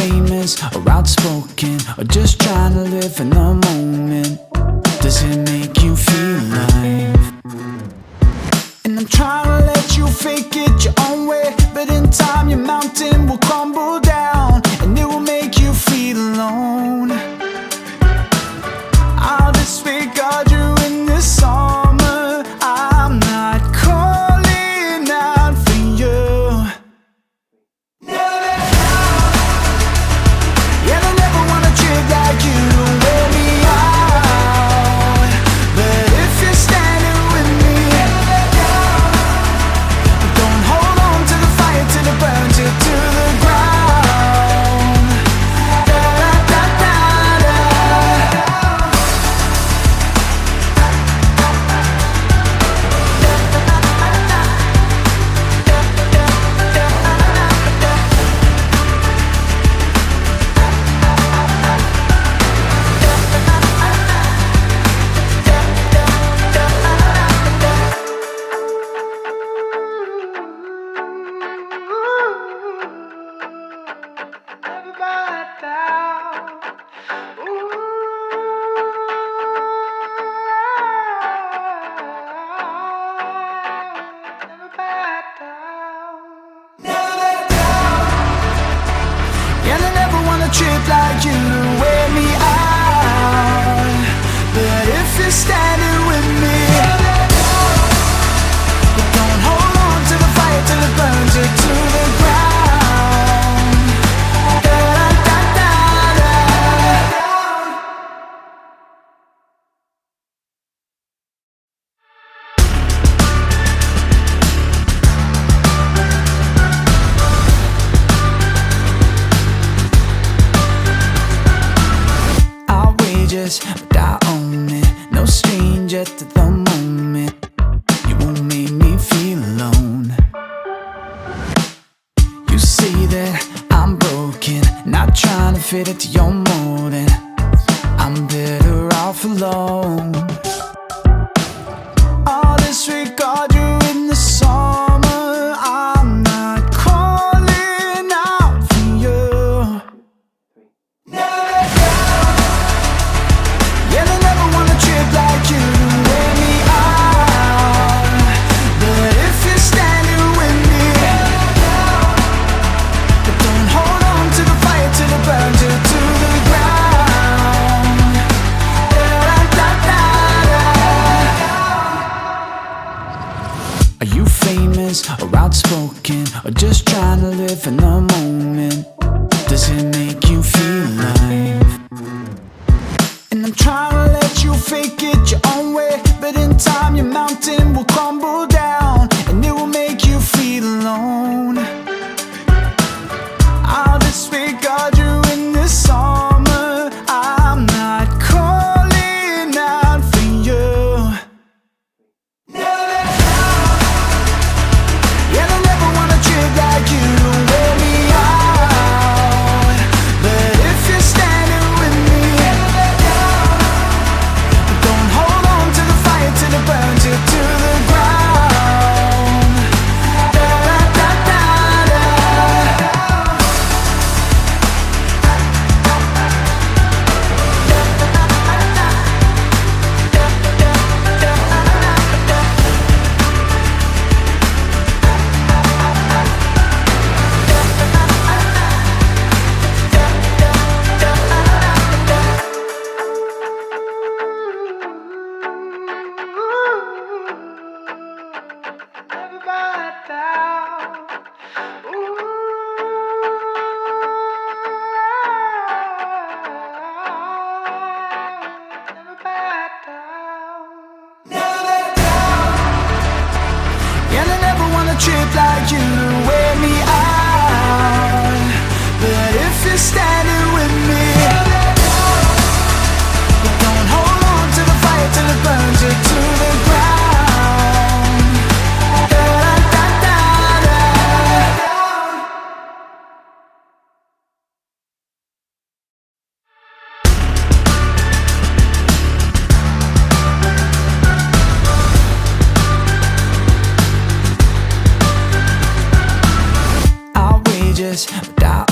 famous or outspoken, or just trying to live in the moment? Does it make you feel alive? And I'm trying to let you fake it your own way, but in time your mountain will crumble down, and it will make you feel alone. I'll disregard you in this summer. I'm not calling out for you. Yeah, I never wanna treat like you to wear me out, but if you're standing with me, don't hold on to the fire till it burns you to the ground. Da, da, da, da. And I never wanna trip like you to wear me out, but if you're standing with me, don't hold on to the fire till it burns you to the ground. Da, da, da, da. Outrageous, but I own it. No stranger to the moment. You won't make me feel alone. You say that I'm broken, not trying to fit into your mold, and I'm better off alone. I'll disregard you in the summer. I'm not calling out for you. Yeah, I never wanna trip like you to wear me out, but if you're standing with me, don't hold on to the fire till it burns you to the ground. Da, da, da, da. Are you famous or outspoken, or just trying to live in the moment? Does it make you feel alive? And I'm trying to let you fake it your own way, but in time your mountain will crumble down, and it will make you feel alone. I'll disregard you in this summer. I'm not calling out for you. Yeah, I never wanna trip like you to wear me out, but if you're standing with me, don't hold on to the fire till it burns you to the ground. Da, da, da, da, da. And I never wanna trip like you to wear me out, but if you're standing with me, don't hold on to the fire till it burns you to the ground. Da, da, da, da. Outrageous, but I